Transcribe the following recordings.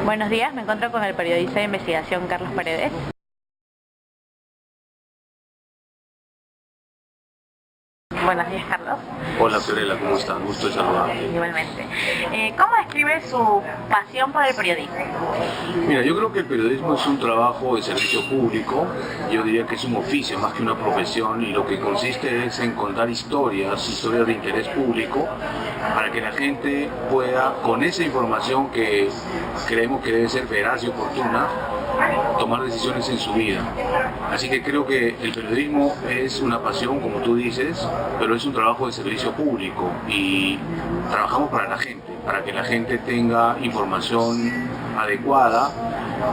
Buenos días, me encuentro con el periodista de investigación Carlos Paredes. Buenos días, Carlos. Hola Fiorella, ¿cómo estás? Gusto de saludarte. Igualmente. ¿Cómo describe su pasión por el periodismo? Mira, yo creo que el periodismo es un trabajo de servicio público. Yo diría que es un oficio más que una profesión, y lo que consiste es en contar historias de interés público, para que la gente pueda, con esa información que creemos que debe ser veraz y oportuna, tomar decisiones en su vida. Así que creo que el periodismo es una pasión, como tú dices, pero es un trabajo de servicio público y trabajamos para la gente, para que la gente tenga información adecuada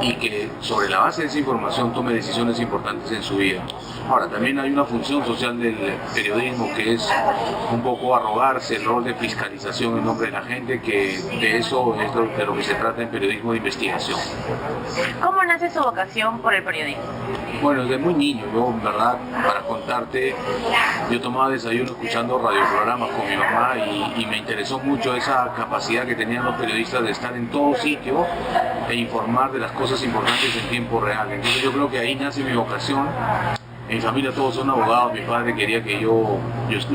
y que sobre la base de esa información tome decisiones importantes en su vida. Ahora, también hay una función social del periodismo que es un poco arrogarse el rol de fiscalización en nombre de la gente, que de eso es de lo que se trata en periodismo de investigación. ¿Cómo nace su vocación por el periodismo? Bueno, desde muy niño, yo en verdad, para contarte, yo tomaba desayuno escuchando radioprogramas con mi mamá y me interesó mucho esa capacidad que tenían los periodistas de estar en todo sitio e informar de las cosas importantes en tiempo real. Entonces yo creo que ahí nace mi vocación. En mi familia todos son abogados, mi padre quería que yo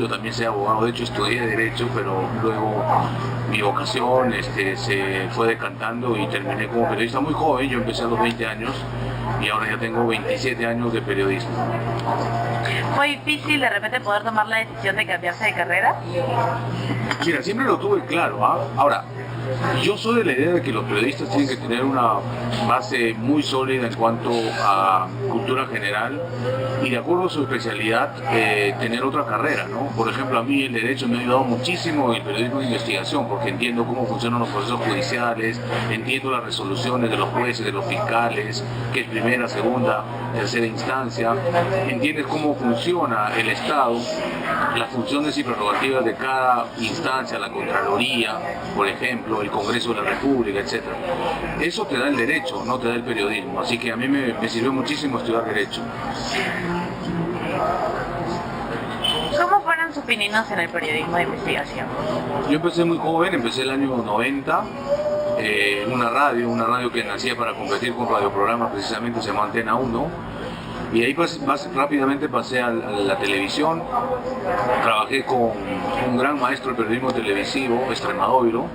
también sea abogado, de hecho estudié Derecho, pero luego mi vocación se fue decantando y terminé como periodista muy joven. Yo empecé a los 20 años y ahora ya tengo 27 años de periodismo. ¿Fue difícil de repente poder tomar la decisión de cambiarse de carrera? Mira, siempre lo tuve claro, ¿ah? Ahora, yo soy de la idea de que los periodistas tienen que tener una base muy sólida en cuanto a cultura general y, de acuerdo a su especialidad, tener otra carrera, ¿no? Por ejemplo, a mí el Derecho me ha ayudado muchísimo en el periodismo de investigación, porque entiendo cómo funcionan los procesos judiciales, entiendo las resoluciones de los jueces, de los fiscales, que es primera, segunda, tercera instancia, entiendes cómo funciona el Estado, las funciones y prerrogativas de cada instancia, la Contraloría, por ejemplo, el Congreso de la República, etc. Eso te da el derecho, no te da el periodismo, así que a mí me sirvió muchísimo estudiar Derecho. ¿Cómo fueron sus pininos en el periodismo de investigación? Yo empecé muy joven, empecé el año 90, en una radio que nacía para competir con radioprogramas, precisamente se llama Antena 1, y ahí rápidamente pasé a la televisión. Trabajé con un gran maestro de periodismo televisivo, Extremadoiro,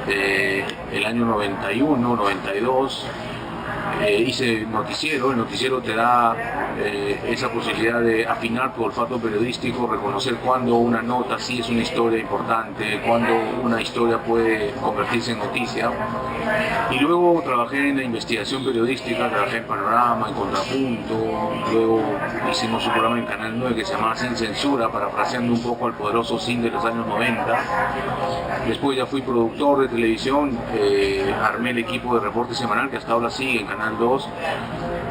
el año 91, 92. Hice noticiero. El noticiero te da esa posibilidad de afinar tu olfato periodístico, reconocer cuándo una nota sí es una historia importante, cuándo una historia puede convertirse en noticia. Y luego trabajé en la investigación periodística, trabajé en Panorama, en Contrapunto, luego hicimos un programa en Canal 9 que se llamaba Sin Censura, parafraseando un poco al poderoso Sin de los años 90. Después ya fui productor de televisión, armé el equipo de reporte semanal que hasta ahora sigue en Canal 2.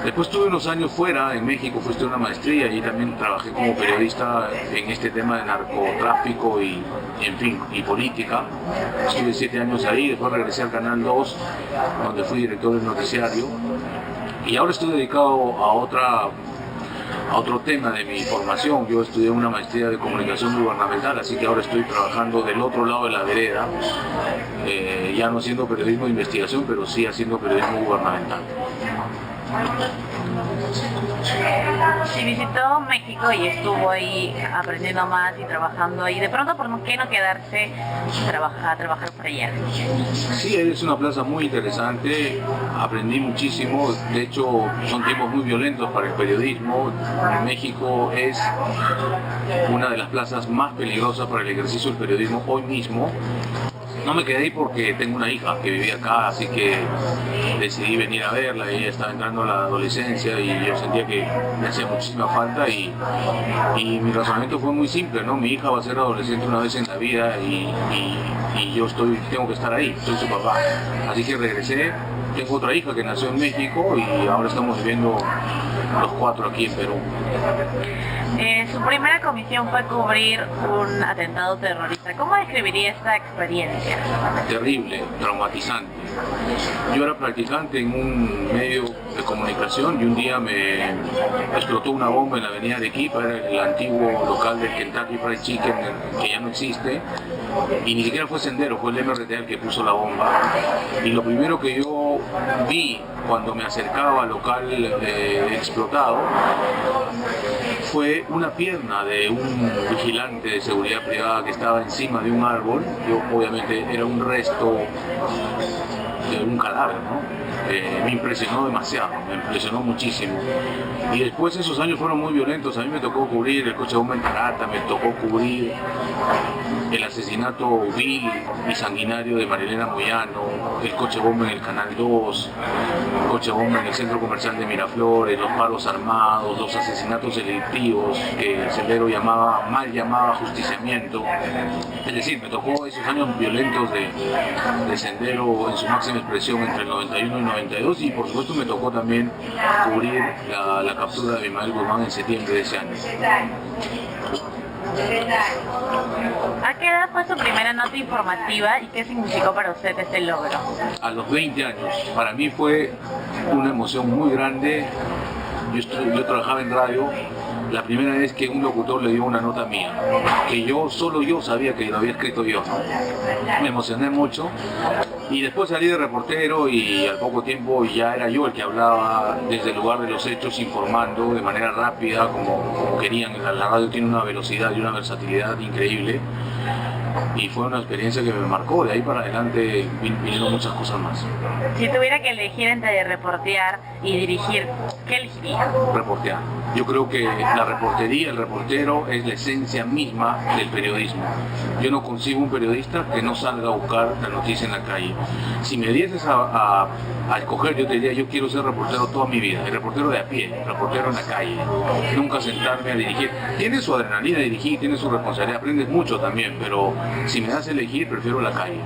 Después tuve unos años fuera, en México, fui a estudiar una maestría y también trabajé como periodista en este tema de narcotráfico y política. Estuve 7 años ahí, después regresé al Canal 2, donde fui director del noticiario. Y ahora estoy dedicado a otro tema de mi formación. Yo estudié una maestría de comunicación gubernamental, así que ahora estoy trabajando del otro lado de la vereda, ya no haciendo periodismo de investigación, pero sí haciendo periodismo gubernamental. Si visitó México y estuvo ahí aprendiendo más y trabajando ahí, de pronto, ¿por qué no quedarse a trabajar por allá? Sí, es una plaza muy interesante, aprendí muchísimo. De hecho, son tiempos muy violentos para el periodismo. México es una de las plazas más peligrosas para el ejercicio del periodismo hoy mismo. No me quedé ahí porque tengo una hija que vivía acá, así que decidí venir a verla. Ella estaba entrando a la adolescencia y yo sentía que me hacía muchísima falta, y mi razonamiento fue muy simple, ¿no? Mi hija va a ser adolescente una vez en la vida y yo tengo que estar ahí, soy su papá. Así que regresé. Tengo otra hija que nació en México y ahora estamos viviendo los 4 aquí en Perú. Su primera comisión fue cubrir un atentado terrorista. ¿Cómo describiría esta experiencia? Terrible, traumatizante. Yo era practicante en un medio de comunicación y un día me explotó una bomba en la avenida Arequipa, era el antiguo local del Kentucky Fried Chicken, que ya no existe, y ni siquiera fue Sendero, fue el MRT el que puso la bomba. Y lo primero que yo vi cuando me acercaba al local explotado fue una pierna de un vigilante de seguridad privada que estaba encima de un árbol. Yo, obviamente era un resto de un cadáver, ¿no? Me impresionó demasiado, me impresionó muchísimo. Y después esos años fueron muy violentos. A mí me tocó cubrir el coche bomba en Tarata, me tocó cubrir el asesinato vil y sanguinario de Marilena Moyano, el coche bomba en el Canal 2, el coche bomba en el Centro Comercial de Miraflores, los paros armados, los asesinatos delictivos que Sendero mal llamaba justiciamiento. Es decir, me tocó esos años violentos de Sendero en su máxima expresión entre el 91 y 92, y por supuesto me tocó también cubrir la captura de Abimael Guzmán en septiembre de ese año. ¿A qué edad fue su primera nota informativa y qué significó para usted este logro? A los 20 años. Para mí fue una emoción muy grande. Yo trabajaba en radio. La primera vez que un locutor le dio una nota mía, que solo yo sabía que lo había escrito yo, ¿no? Me emocioné mucho y después salí de reportero y al poco tiempo ya era yo el que hablaba desde el lugar de los hechos, informando de manera rápida, como querían. La radio tiene una velocidad y una versatilidad increíble y fue una experiencia que me marcó. De ahí para adelante vinieron muchas cosas más. Si tuviera que elegir entre reportear y dirigir, ¿qué elegiría? Reportear. Yo creo que la reportería, el reportero es la esencia misma del periodismo. Yo no consigo un periodista que no salga a buscar la noticia en la calle. Si me dieses a escoger, yo te diría, yo quiero ser reportero toda mi vida, el reportero de a pie, el reportero en la calle, nunca sentarme a dirigir. Tiene su adrenalina dirigir, tiene su responsabilidad, aprendes mucho también, pero si me das a elegir, prefiero la calle.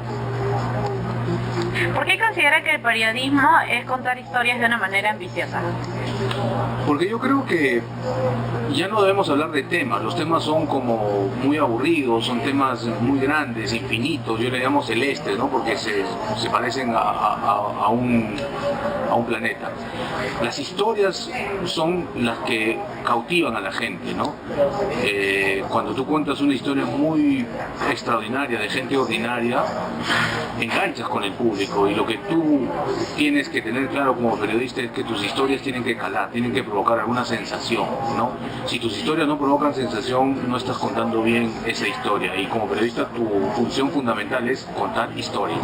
¿Por qué considera que el periodismo es contar historias de una manera ambiciosa? Porque yo creo que ya no debemos hablar de temas, los temas son como muy aburridos, son temas muy grandes, infinitos, yo le llamo celestes, ¿no? Porque se parecen a un planeta. Las historias son las que cautivan a la gente, ¿no? Cuando tú cuentas una historia muy extraordinaria de gente ordinaria, enganchas con el público, y lo que tú tienes que tener claro como periodista es que tus historias tienen que calar, tienen que provocar alguna sensación, ¿no? Si tus historias no provocan sensación, no estás contando bien esa historia, y como periodista tu función fundamental es contar historias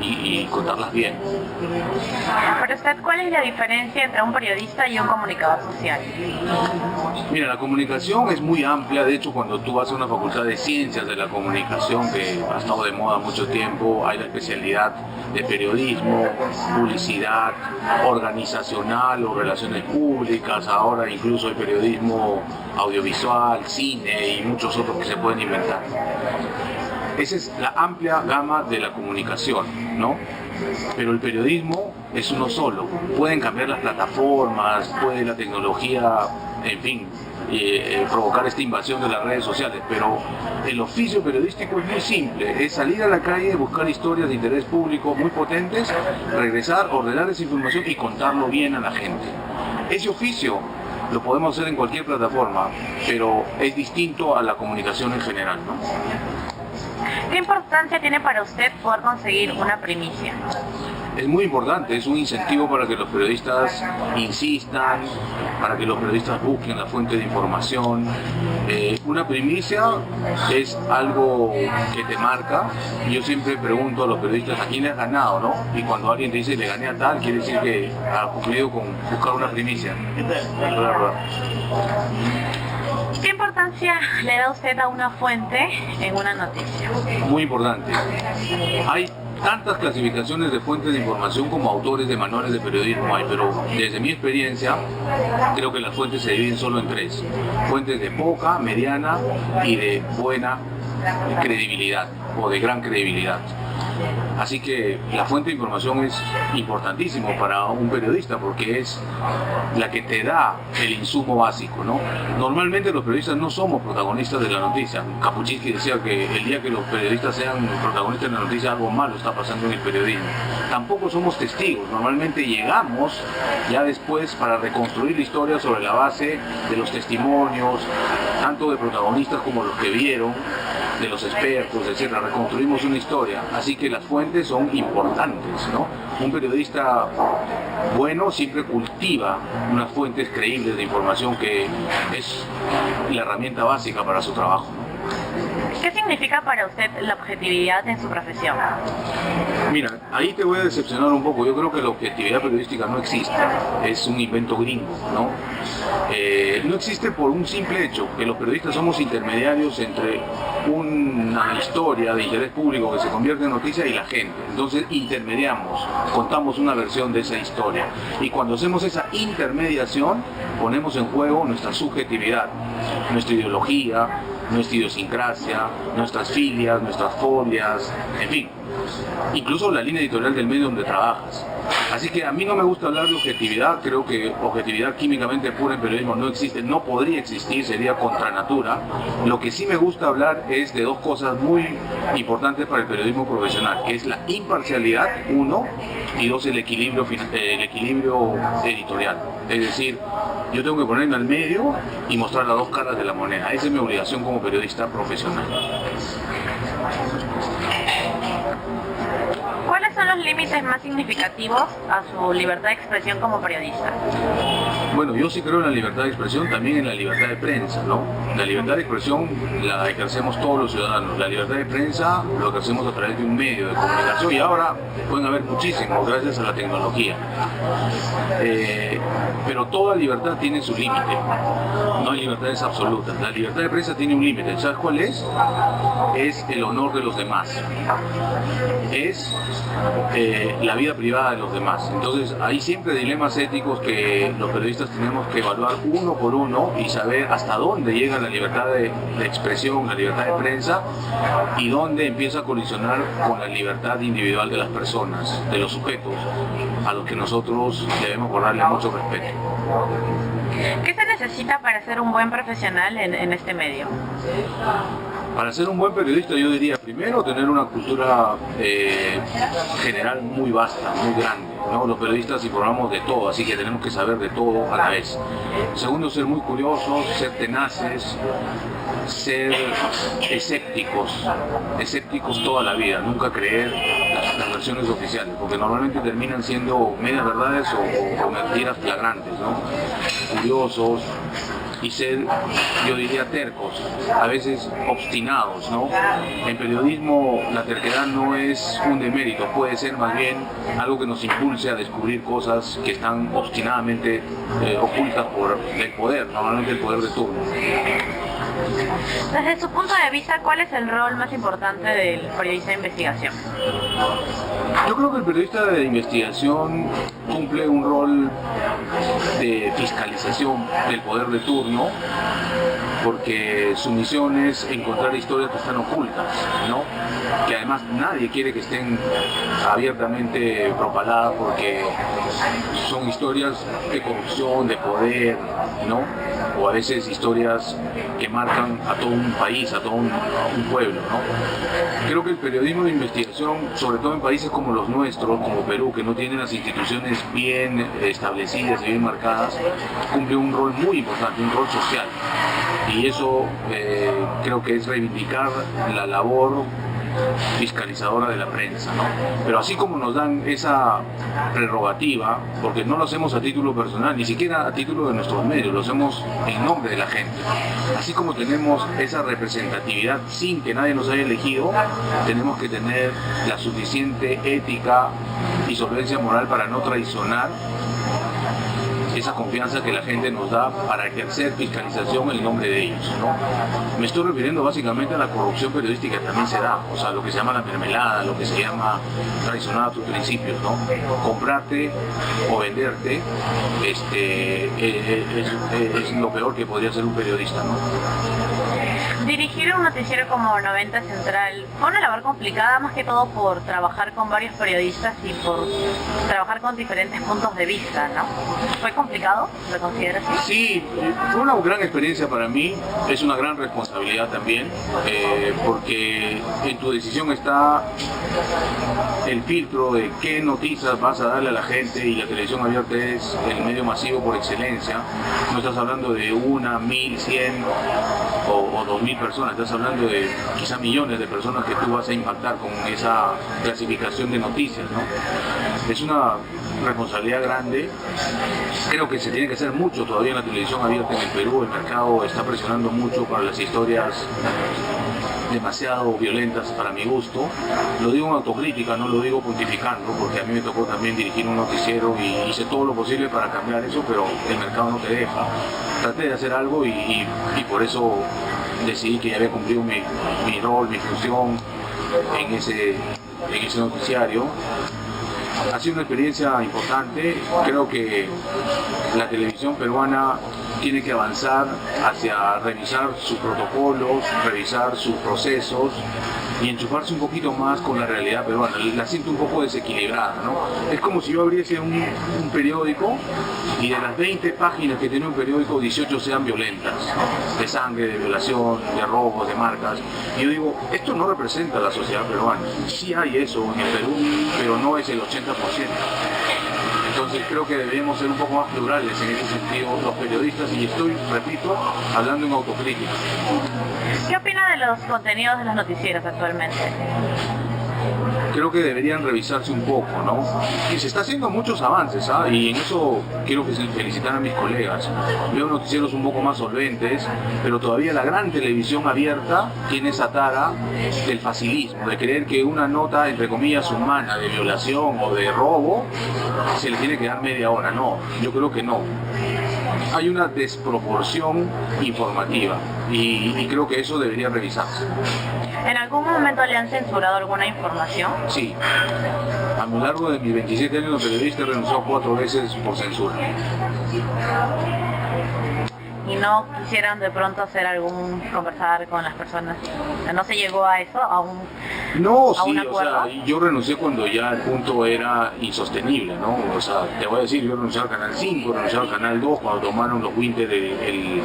y contarlas bien. Para usted, ¿cuál es la diferencia entre un periodista y un comunicador social? Mira, la comunicación es muy amplia. De hecho, cuando tú vas a una facultad de ciencias de la comunicación, que ha estado de moda mucho tiempo, hay la especialidad de periodismo, publicidad, organizacional o relaciones públicas. Ahora incluso hay periodismo audiovisual, cine y muchos otros que se pueden inventar. Esa es la amplia gama de la comunicación, ¿no? Pero el periodismo es uno solo. Pueden cambiar las plataformas, puede la tecnología, en fin, provocar esta invasión de las redes sociales, pero el oficio periodístico es muy simple, es salir a la calle, buscar historias de interés público muy potentes, regresar, ordenar esa información y contarlo bien a la gente. Ese oficio lo podemos hacer en cualquier plataforma, pero es distinto a la comunicación en general, ¿no? ¿Qué importancia tiene para usted poder conseguir una primicia? Es muy importante, es un incentivo para que los periodistas insistan, para que los periodistas busquen la fuente de información. Una primicia es algo que te marca. Yo siempre pregunto a los periodistas a quién le has ganado, ¿no? Y cuando alguien te dice le gané a tal, quiere decir que ha cumplido con buscar una primicia. ¿Qué importancia le da usted a una fuente en una noticia? Muy importante. Hay tantas clasificaciones de fuentes de información como autores de manuales de periodismo hay, pero desde mi experiencia creo que las fuentes se dividen solo en tres: fuentes de poca, mediana y de buena credibilidad o de gran credibilidad. Así que la fuente de información es importantísimo para un periodista porque es la que te da el insumo básico, ¿no? Normalmente los periodistas no somos protagonistas de la noticia. Kapuscinski decía que el día que los periodistas sean protagonistas de la noticia, algo malo está pasando en el periodismo. Tampoco somos testigos. Normalmente llegamos ya después para reconstruir la historia sobre la base de los testimonios, tanto de protagonistas como los que vieron, de los expertos, etc. Reconstruimos una historia, así que las fuentes son importantes, ¿no? Un periodista bueno siempre cultiva unas fuentes creíbles de información que es la herramienta básica para su trabajo, ¿no? ¿Qué significa para usted la objetividad en su profesión? Mira, ahí te voy a decepcionar un poco. Yo creo que la objetividad periodística no existe, es un invento gringo, ¿no? No existe por un simple hecho, que los periodistas somos intermediarios entre una historia de interés público que se convierte en noticia y la gente. Entonces intermediamos, contamos una versión de esa historia. Y cuando hacemos esa intermediación, ponemos en juego nuestra subjetividad, nuestra ideología, nuestra idiosincrasia, nuestras filias, nuestras folias, en fin, incluso la línea editorial del medio donde trabajas. Así que a mí no me gusta hablar de objetividad, creo que objetividad químicamente pura en periodismo no existe, no podría existir, sería contra natura. Lo que sí me gusta hablar es de dos cosas muy importantes para el periodismo profesional, que es la imparcialidad, uno, y dos, el equilibrio editorial. Es decir, yo tengo que ponerme al medio y mostrar las dos caras de la moneda. Esa es mi obligación como periodista profesional. ¿Cuáles son los límites más significativos a su libertad de expresión como periodista? Bueno, yo sí creo en la libertad de expresión, también en la libertad de prensa, ¿no? La libertad de expresión la ejercemos todos los ciudadanos, la libertad de prensa lo ejercemos a través de un medio de comunicación y ahora pueden haber muchísimos gracias a la tecnología. Pero toda libertad tiene su límite, no hay libertades absolutas. La libertad de prensa tiene un límite, ¿sabes cuál es? Es el honor de los demás, es la vida privada de los demás. Entonces hay siempre dilemas éticos que los periodistas tenemos que evaluar uno por uno y saber hasta dónde llega la libertad de expresión, la libertad de prensa y dónde empieza a colisionar con la libertad individual de las personas, de los sujetos, a los que nosotros debemos guardarle mucho respeto. ¿Qué se necesita para ser un buen profesional en este medio? Para ser un buen periodista yo diría primero tener una cultura general muy vasta, muy grande, ¿no? Los periodistas informamos de todo, así que tenemos que saber de todo a la vez. Segundo, ser muy curiosos, ser tenaces, ser escépticos toda la vida, nunca creer las versiones oficiales, porque normalmente terminan siendo medias verdades o mentiras flagrantes, ¿no? Curiosos y ser, yo diría, tercos, a veces obstinados, ¿no? En periodismo la terquedad no es un demérito, puede ser más bien algo que nos impulse a descubrir cosas que están obstinadamente ocultas por el poder, normalmente el poder de turno. Desde su punto de vista, ¿cuál es el rol más importante del periodista de investigación? Yo creo que el periodista de investigación cumple un rol de fiscalización del poder de turno, porque su misión es encontrar historias que están ocultas, ¿no? Que además nadie quiere que estén abiertamente propaladas porque son historias de corrupción, de poder, ¿no? O a veces historias que marcan a todo un país, a todo un pueblo, ¿no? Creo que el periodismo de investigación, sobre todo en países como los nuestros, como Perú, que no tienen las instituciones bien establecidas y bien marcadas, cumple un rol muy importante, un rol social. Y eso creo que es reivindicar la labor fiscalizadora de la prensa, ¿no? Pero así como nos dan esa prerrogativa, porque no lo hacemos a título personal, ni siquiera a título de nuestros medios, lo hacemos en nombre de la gente. Así como tenemos esa representatividad sin que nadie nos haya elegido, tenemos que tener la suficiente ética y solvencia moral para no traicionar esa confianza que la gente nos da para ejercer fiscalización en nombre de ellos, ¿no? Me estoy refiriendo básicamente a la corrupción periodística que también se da, o sea, lo que se llama la mermelada, lo que se llama traicionar a tus principios, ¿no? Comprarte o venderte es lo peor que podría ser un periodista, ¿no? Dirigir un noticiero como 90 Central fue una labor complicada, más que todo por trabajar con varios periodistas y por trabajar con diferentes puntos de vista, ¿no? ¿Fue complicado? ¿Lo consideras así? Sí, fue una gran experiencia para mí, es una gran responsabilidad también, porque en tu decisión está el filtro de qué noticias vas a darle a la gente, y la televisión abierta es el medio masivo por excelencia. No estás hablando de 1, 1000, 100 o 2000 personas, estás hablando de quizá millones de personas que tú vas a impactar con esa clasificación de noticias, ¿no? Es una responsabilidad grande. Creo que se tiene que hacer mucho todavía en la televisión abierta en el Perú. El mercado está presionando mucho para las historias demasiado violentas para mi gusto. Lo digo en autocrítica, no lo digo pontificando, porque a mí me tocó también dirigir un noticiero y hice todo lo posible para cambiar eso, pero el mercado no te deja. Traté de hacer algo y por eso decidí que ya había cumplido mi rol, mi función en ese noticiario. Ha sido una experiencia importante. Creo que la televisión peruana tiene que avanzar hacia revisar sus protocolos, revisar sus procesos y enchufarse un poquito más con la realidad peruana. La siento un poco desequilibrada, ¿no? Es como si yo abriese un periódico y de las 20 páginas que tiene un periódico, 18 sean violentas, de sangre, de violación, de robos, de marcas. Y yo digo, esto no representa a la sociedad peruana. Sí hay eso en el Perú, pero no es el 80%. Entonces creo que deberíamos ser un poco más plurales en ese sentido los periodistas, y estoy, repito, hablando en autocrítica. ¿Qué opina de los contenidos de los noticieros actualmente? Creo que deberían revisarse un poco, ¿no? Y se está haciendo muchos avances, ¿ah? Y en eso quiero felicitar a mis colegas. Veo noticieros un poco más solventes, pero todavía la gran televisión abierta tiene esa tara del facilismo, de creer que una nota, entre comillas, humana, de violación o de robo, se le tiene que dar media hora. No, yo creo que no. Hay una desproporción informativa y creo que eso debería revisarse. ¿En algún momento le han censurado alguna información? Sí. A lo largo de mis 27 años de periodista he renunciado 4 veces por censura. ¿Y no quisieran de pronto hacer conversar con las personas? ¿No se llegó a eso, No, a sí, un acuerdo? O sea, yo renuncié cuando ya el punto era insostenible, ¿no? O sea, te voy a decir, yo renuncié al Canal 5, renuncié al Canal 2 cuando tomaron los Winter el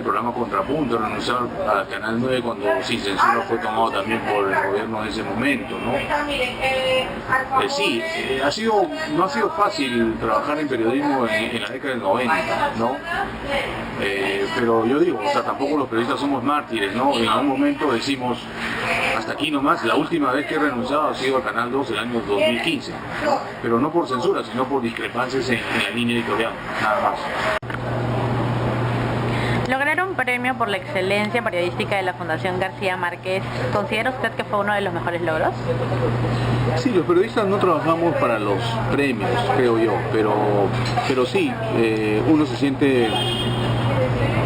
programa Contrapunto, renuncié al Canal 9 cuando sin censura fue tomado también por el gobierno de ese momento, ¿no? Sí, no ha sido fácil trabajar en periodismo en la década del 90, ¿no? Pero yo digo, o sea, tampoco los periodistas somos mártires, ¿no? En algún momento decimos, hasta aquí nomás. La última vez que he renunciado ha sido al Canal 2 el año 2015, ¿no? Pero no por censura, sino por discrepancias en la línea editorial, nada más. Lograr un premio por la excelencia periodística de la Fundación García Márquez, ¿considera usted que fue uno de los mejores logros? Sí, los periodistas no trabajamos para los premios, creo yo, pero sí, uno se siente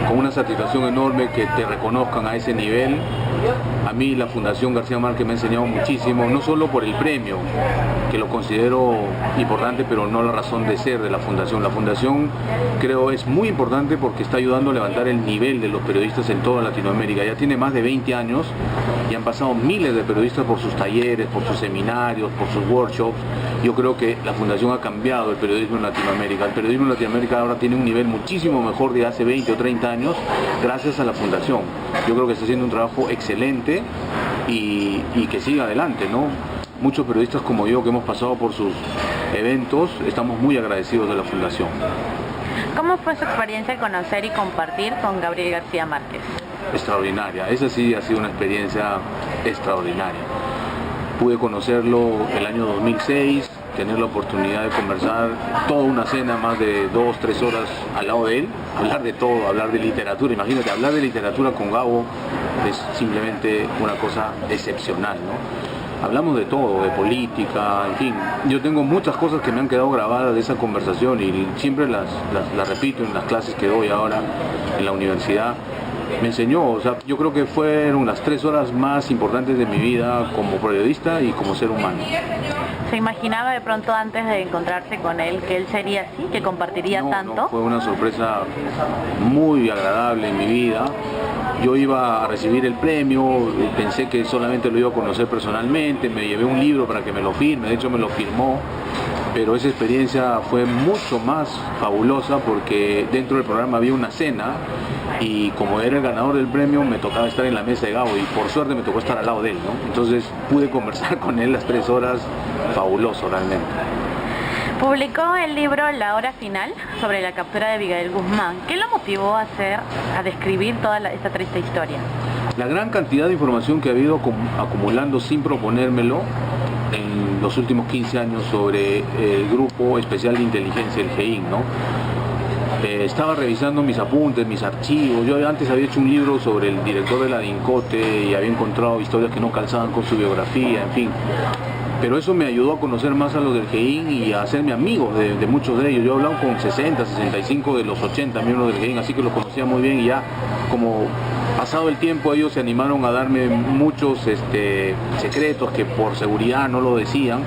con una satisfacción enorme que te reconozcan a ese nivel. A mí la Fundación García Márquez me ha enseñado muchísimo, no solo por el premio, que lo considero importante, pero no la razón de ser de la Fundación. La Fundación creo es muy importante porque está ayudando a levantar el nivel de los periodistas en toda Latinoamérica. Ya tiene más de 20 años y han pasado miles de periodistas por sus talleres, por sus seminarios, por sus workshops. Yo creo que la Fundación ha cambiado el periodismo en Latinoamérica. El periodismo en Latinoamérica ahora tiene un nivel muchísimo mejor de hace 20 o 30 años gracias a la Fundación. Yo creo que está haciendo un trabajo excelente y que siga adelante, ¿no? Muchos periodistas como yo que hemos pasado por sus eventos estamos muy agradecidos de la Fundación. ¿Cómo fue su experiencia de conocer y compartir con Gabriel García Márquez? Extraordinaria, esa sí ha sido una experiencia extraordinaria. Pude conocerlo el año 2006, tener la oportunidad de conversar toda una cena, más de 2 o 3 horas al lado de él, hablar de todo, hablar de literatura. Imagínate, hablar de literatura con Gabo es simplemente una cosa excepcional, ¿no? Hablamos de todo, de política, en fin. Yo tengo muchas cosas que me han quedado grabadas de esa conversación y siempre las repito en las clases que doy ahora en la universidad. Me enseñó, o sea, yo creo que fueron las 3 horas más importantes de mi vida como periodista y como ser humano. ¿Se imaginaba de pronto antes de encontrarse con él que él sería así, que compartiría tanto? No, fue una sorpresa muy agradable en mi vida. Yo iba a recibir el premio, pensé que solamente lo iba a conocer personalmente, me llevé un libro para que me lo firme, de hecho me lo firmó, pero esa experiencia fue mucho más fabulosa porque dentro del programa había una cena y como era el ganador del premio me tocaba estar en la mesa de Gabo y por suerte me tocó estar al lado de él, ¿no? Entonces pude conversar con él las 3 horas, fabuloso realmente. Publicó el libro La Hora Final sobre la captura de Abigail Guzmán. ¿Qué lo motivó a describir toda esta triste historia? La gran cantidad de información que ha ido acumulando sin proponérmelo en los últimos 15 años sobre el Grupo Especial de Inteligencia, el GEIN, ¿no? Estaba revisando mis apuntes, mis archivos. Yo antes había hecho un libro sobre el director de la DINCOTE y había encontrado historias que no calzaban con su biografía, en fin. Pero eso me ayudó a conocer más a los del GEIN y a hacerme amigos de muchos de ellos. Yo he hablado con 60, 65 de los 80 miembros del GEIN, así que los conocía muy bien y ya como pasado el tiempo ellos se animaron a darme muchos secretos que por seguridad no lo decían.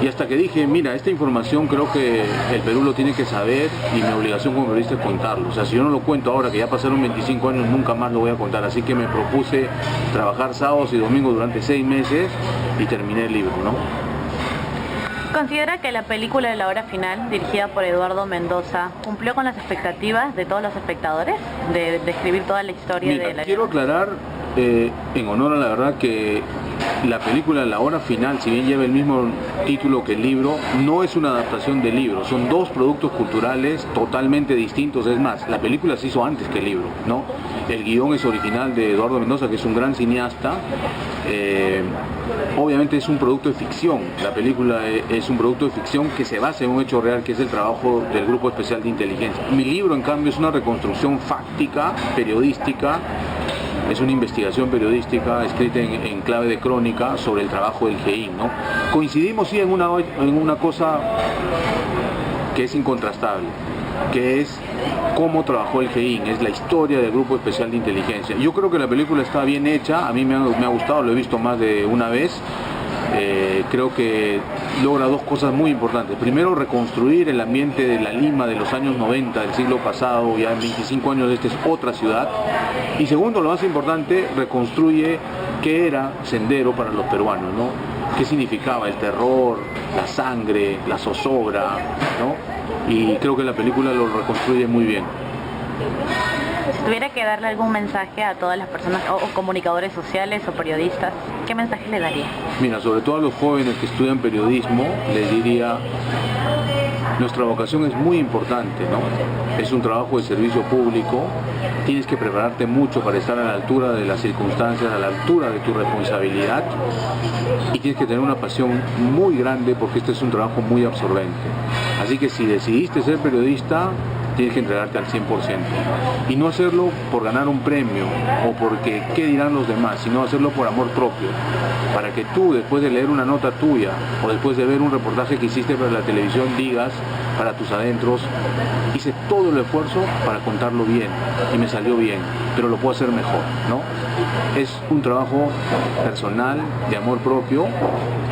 Y hasta que dije, mira, esta información creo que el Perú lo tiene que saber y mi obligación como periodista es contarlo. O sea, si yo no lo cuento ahora, que ya pasaron 25 años, nunca más lo voy a contar. Así que me propuse trabajar sábados y domingos durante 6 meses y terminé el libro, ¿no? ¿Considera que la película de La Hora Final, dirigida por Eduardo Mendoza, cumplió con las expectativas de todos los espectadores de describir toda la historia? Mira, de la... Quiero aclarar, en honor a la verdad, que la película La Hora Final, si bien lleva el mismo título que el libro, no es una adaptación del libro, son 2 productos culturales totalmente distintos. Es más, la película se hizo antes que el libro, ¿no? El guión es original de Eduardo Mendoza, que es un gran cineasta. Obviamente es un producto de ficción, la película es un producto de ficción que se basa en un hecho real, que es el trabajo del Grupo Especial de Inteligencia. Mi libro, en cambio, es una reconstrucción fáctica, periodística. Es una investigación periodística escrita en clave de crónica sobre el trabajo del GEIN, ¿no? Coincidimos sí en una cosa que es incontrastable, que es cómo trabajó el GEIN, es la historia del Grupo Especial de Inteligencia. Yo creo que la película está bien hecha, a mí me ha gustado, lo he visto más de una vez. Creo que logra 2 cosas muy importantes. Primero, reconstruir el ambiente de la Lima de los años 90 del siglo pasado, ya en 25 años esta es otra ciudad. Y segundo, lo más importante, reconstruye qué era Sendero para los peruanos, ¿no? Qué significaba el terror, la sangre, la zozobra, ¿no? Y creo que la película lo reconstruye muy bien. Si tuviera que darle algún mensaje a todas las personas, o comunicadores sociales o periodistas, ¿qué mensaje le daría? Mira, sobre todo a los jóvenes que estudian periodismo, les diría, nuestra vocación es muy importante, ¿no? Es un trabajo de servicio público, tienes que prepararte mucho para estar a la altura de las circunstancias, a la altura de tu responsabilidad y tienes que tener una pasión muy grande porque este es un trabajo muy absorbente. Así que si decidiste ser periodista, tienes que entregarte al 100%. Y no hacerlo por ganar un premio o porque qué dirán los demás, sino hacerlo por amor propio. Para que tú, después de leer una nota tuya o después de ver un reportaje que hiciste para la televisión, digas para tus adentros, hice todo el esfuerzo para contarlo bien y me salió bien, pero lo puedo hacer mejor, ¿no? Es un trabajo personal, de amor propio,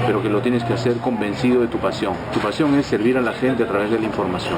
pero que lo tienes que hacer convencido de tu pasión. Tu pasión es servir a la gente a través de la información.